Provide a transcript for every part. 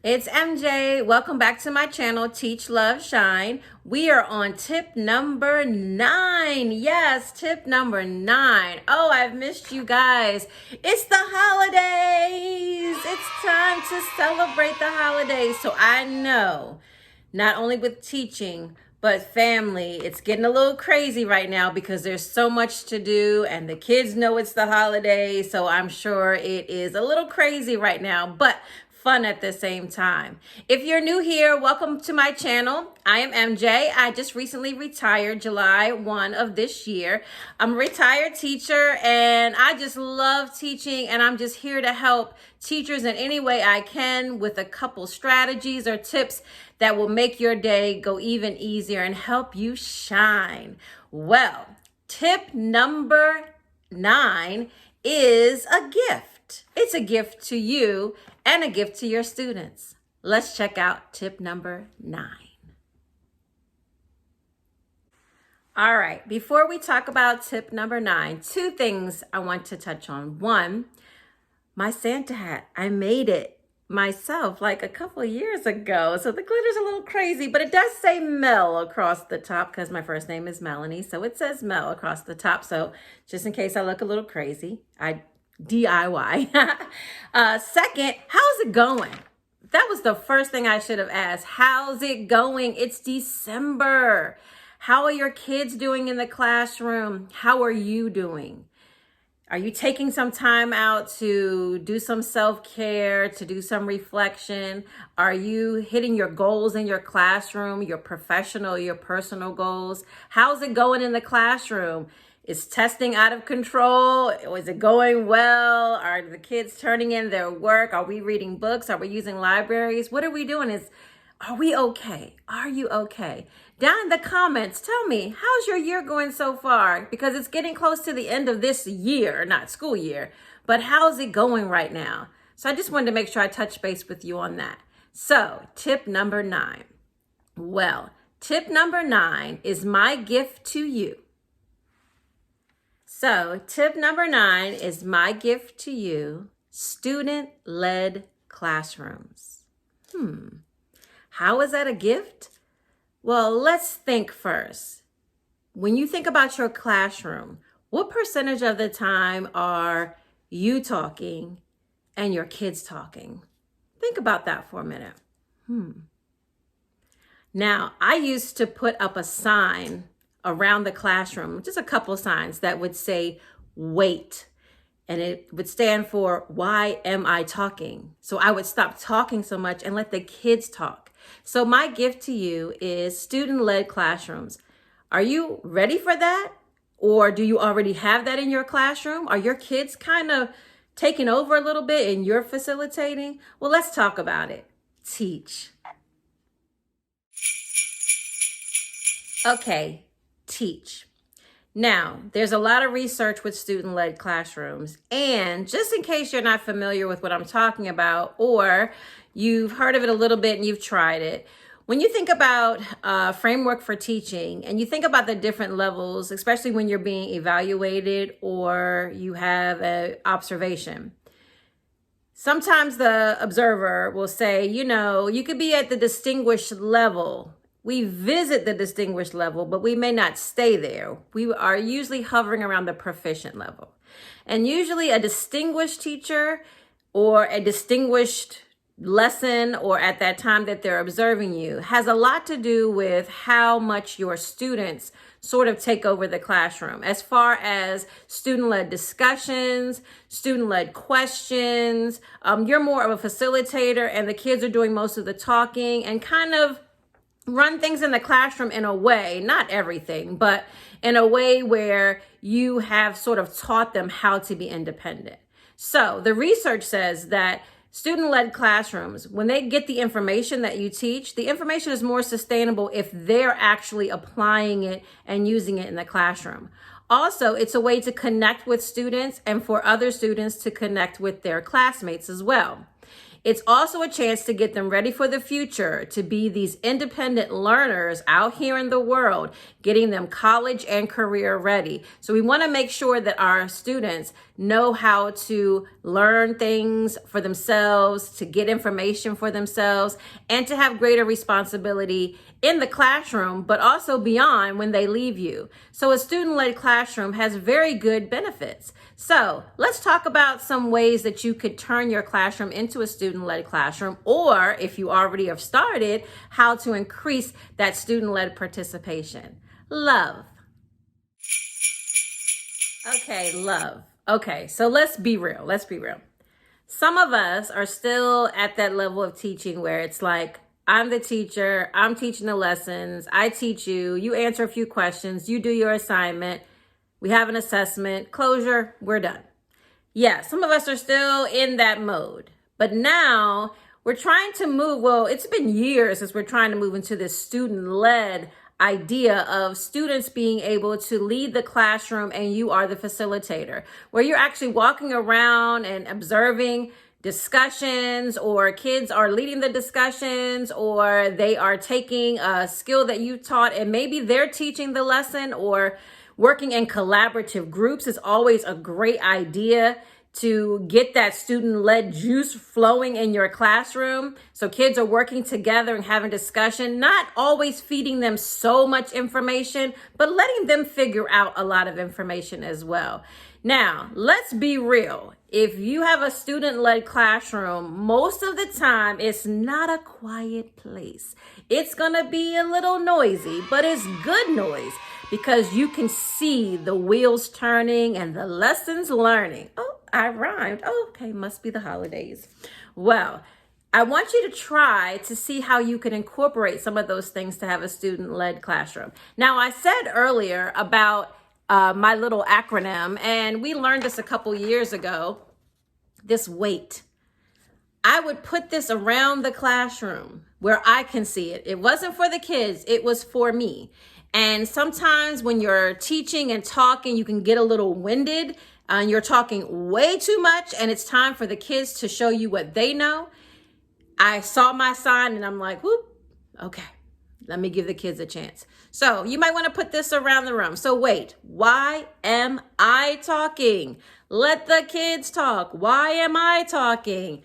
It's MJ. Welcome back to my channel, Teach, Love, Shine. We are on tip number 9. Yes, tip number 9. Oh, I've missed you guys. It's the holidays. It's time to celebrate the holidays. So I know, not only with teaching, but family, it's getting a little crazy right now because there's so much to do and the kids know it's the holidays. So I'm sure it is a little crazy right now, but fun at the same time. If you're new here, welcome to my channel. I am MJ. I just recently retired July 1 of this year. I'm a retired teacher and I just love teaching, and I'm just here to help teachers in any way I can with a couple strategies or tips that will make your day go even easier and help you shine. Well, tip number 9 is a gift. It's a gift to you and a gift to your students. Let's check out tip number 9. All right, before we talk about tip number 9, 2 things I want to touch on. 1, my Santa hat. I made it myself like a couple of years ago. So the glitter's a little crazy, but it does say Mel across the top because my first name is Melanie. So it says Mel across the top. So just in case I look a little crazy, I DIY. Second, how's it going? That was the first thing I should have asked. How's it going? It's December. How are your kids doing in the classroom? How are you doing? Are you taking some time out to do some self-care, to do some reflection? Are you hitting your goals in your classroom, your professional, your personal goals? How's it going in the classroom? Is testing out of control? Is it going well? Are the kids turning in their work? Are we reading books? Are we using libraries? What are we doing? Are we okay? Are you okay? Down in the comments, tell me, how's your year going so far? Because it's getting close to the end of this year, not school year, but how's it going right now? So I just wanted to make sure I touch base with you on that. So tip number 9. Well, tip number 9 is my gift to you. So tip number 9 is my gift to you, student-led classrooms. How is that a gift? Well, let's think first. When you think about your classroom, what percentage of the time are you talking and your kids talking? Think about that for a minute. Now, I used to put up a sign around the classroom, just a couple signs that would say, wait. And it would stand for, why am I talking? So I would stop talking so much and let the kids talk. So my gift to you is student-led classrooms. Are you ready for that? Or do you already have that in your classroom? Are your kids kind of taking over a little bit and you're facilitating? Well, let's talk about it. Teach. Okay, teach. Now, there's a lot of research with student-led classrooms, and just in case you're not familiar with what I'm talking about, or you've heard of it a little bit and you've tried it, when you think about a framework for teaching and you think about the different levels, especially when you're being evaluated or you have an observation, sometimes the observer will say, you could be at the distinguished level. We visit the distinguished level, but we may not stay there. We are usually hovering around the proficient level. And usually a distinguished teacher or a distinguished lesson, or at that time that they're observing you, has a lot to do with how much your students sort of take over the classroom as far as student-led discussions, student-led questions. You're more of a facilitator and the kids are doing most of the talking and kind of run things in the classroom in a way, not everything, but in a way where you have sort of taught them how to be independent. So the research says that student-led classrooms, when they get the information that you teach, the information is more sustainable if they're actually applying it and using it in the classroom. Also, it's a way to connect with students and for other students to connect with their classmates as well. It's also a chance to get them ready for the future, to be these independent learners out here in the world, getting them college and career ready. So we want to make sure that our students know how to learn things for themselves, to get information for themselves, and to have greater responsibility in the classroom, but also beyond when they leave you. So a student-led classroom has very good benefits. So let's talk about some ways that you could turn your classroom into a student-led classroom, or if you already have started, how to increase that student-led participation. Love. Okay, love. Okay, so let's be real. Let's be real. Some of us are still at that level of teaching where it's like, I'm the teacher, I'm teaching the lessons, I teach you, you answer a few questions, you do your assignment, we have an assessment, closure, we're done. Yeah, some of us are still in that mode, but now we're trying to move, well, it's been years since we're trying to move into this student-led idea of students being able to lead the classroom and you are the facilitator, where you're actually walking around and observing discussions, or kids are leading the discussions, or they are taking a skill that you taught and maybe they're teaching the lesson, or working in collaborative groups is always a great idea to get that student-led juice flowing in your classroom. So kids are working together and having discussion, not always feeding them so much information, but letting them figure out a lot of information as well. Now, let's be real. If you have a student-led classroom, most of the time it's not a quiet place. It's gonna be a little noisy, but it's good noise because you can see the wheels turning and the lessons learning. Oh, I rhymed. Oh, okay, must be the holidays. Well, I want you to try to see how you can incorporate some of those things to have a student-led classroom. Now, I said earlier about my little acronym, and we learned this a couple years ago, this WAIT. I would put this around the classroom where I can see it. It wasn't for the kids, it was for me. And sometimes when you're teaching and talking, you can get a little winded and you're talking way too much and it's time for the kids to show you what they know. I saw my sign and I'm like, whoop, okay, let me give the kids a chance. So you might want to put this around the room. So wait, why am I talking? Let the kids talk. Why am I talking?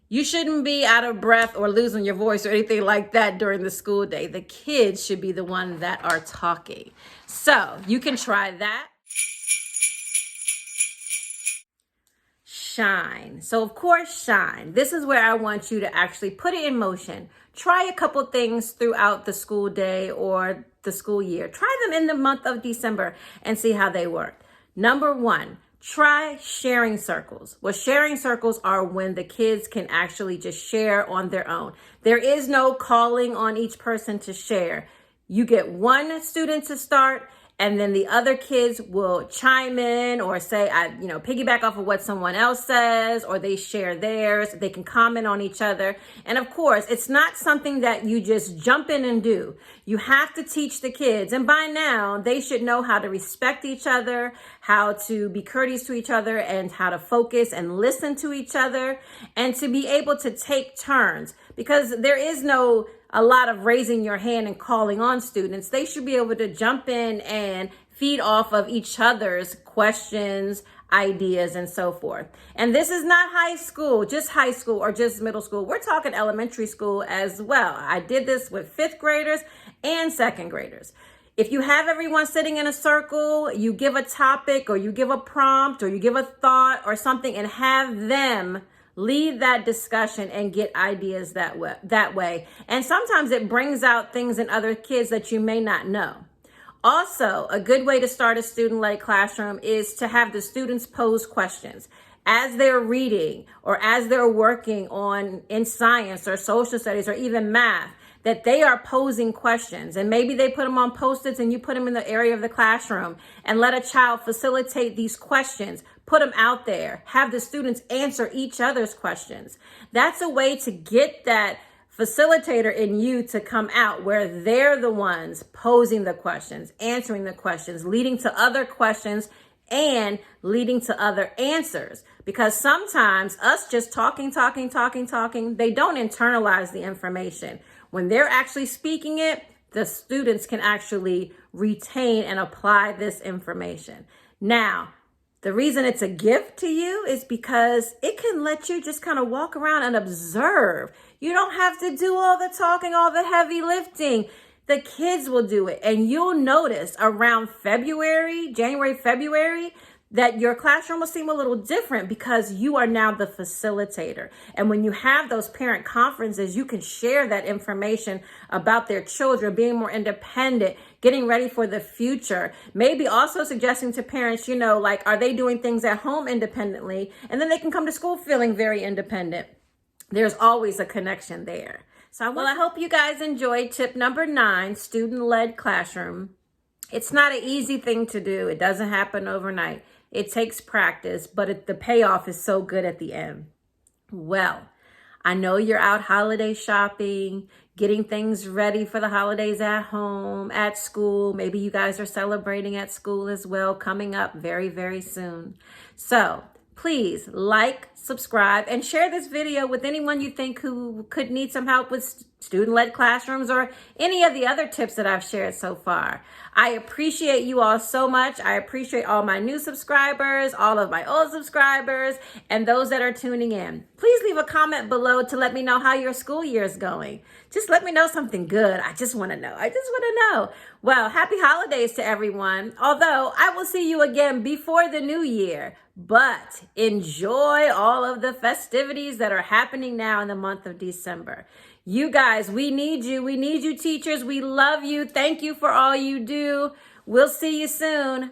You shouldn't be out of breath or losing your voice or anything like that during the school day. The kids should be the ones that are talking. So you can try that. Shine. So of course, shine. This is where I want you to actually put it in motion. Try a couple things throughout the school day or the school year. Try them in the month of December and see how they work. Number one, try sharing circles. Well, sharing circles are when the kids can actually just share on their own. There is no calling on each person to share. You get one student to start, and then the other kids will chime in or say, piggyback off of what someone else says, or they share theirs. They can comment on each other. And of course, it's not something that you just jump in and do. You have to teach the kids. And by now, they should know how to respect each other, how to be courteous to each other, and how to focus and listen to each other, and to be able to take turns. Because there is no a lot of raising your hand and calling on students. They should be able to jump in and feed off of each other's questions, ideas, and so forth. And this is not high school or just middle school. We're talking elementary school as well. I did this with 5th graders and 2nd graders. If you have everyone sitting in a circle, you give a topic or you give a prompt or you give a thought or something and have them lead that discussion and get ideas that way. And sometimes it brings out things in other kids that you may not know. Also, a good way to start a student-led classroom is to have the students pose questions. As they're reading or as they're working in science or social studies or even math, that they are posing questions, and maybe they put them on Post-its and you put them in the area of the classroom and let a child facilitate these questions, put them out there, have the students answer each other's questions. That's a way to get that facilitator in you to come out where they're the ones posing the questions, answering the questions, leading to other questions and leading to other answers. Because sometimes us just talking, they don't internalize the information. When they're actually speaking it, the students can actually retain and apply this information. Now, the reason it's a gift to you is because it can let you just kind of walk around and observe. You don't have to do all the talking, all the heavy lifting. The kids will do it. And you'll notice around January, February, that your classroom will seem a little different because you are now the facilitator. And when you have those parent conferences, you can share that information about their children, being more independent, getting ready for the future. Maybe also suggesting to parents, like, are they doing things at home independently? And then they can come to school feeling very independent. There's always a connection there. So I hope you guys enjoyed tip number 9, student-led classroom. It's not an easy thing to do. It doesn't happen overnight. It takes practice, but the payoff is so good at the end. Well, I know you're out holiday shopping, getting things ready for the holidays at home, at school. Maybe you guys are celebrating at school as well, coming up very, very soon. So please like, subscribe, and share this video with anyone you think who could need some help with student-led classrooms or any of the other tips that I've shared so far. I appreciate you all so much. I appreciate all my new subscribers, all of my old subscribers, and those that are tuning in. Please leave a comment below to let me know how your school year is going. Just let me know something good. I just want to know. Well, happy holidays to everyone. Although I will see you again before the new year. But enjoy all of the festivities that are happening now in the month of December. You guys, we need you. We need you, teachers. We love you. Thank you for all you do. We'll see you soon.